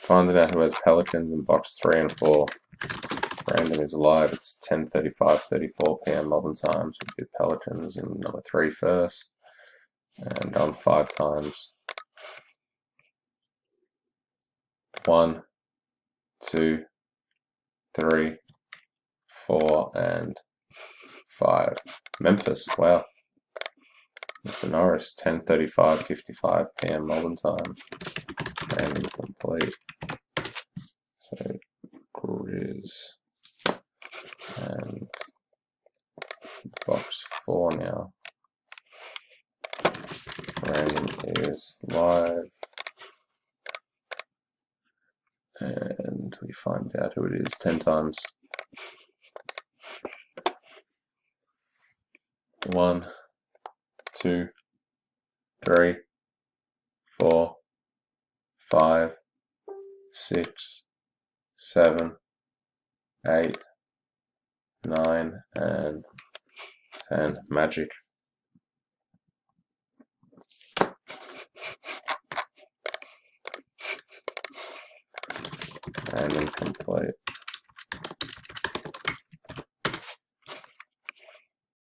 Finding out who has pelicans in box 3 and 4. Random is live. It's 10:34 p.m. Melbourne time. So we do pelicans in number 3 first. And on 5 times. 1, 2, 3, 4, and 5. Memphis. Wow. Mr. Norris. 10:35:55 p.m. Melbourne time. Random complete. So Grizz and box 4 now. Random is live, and we find out who it is 10 times. 1, 2, 3, 4, 5, 6, 7, 8, 9, and 10. Magic. And incomplete.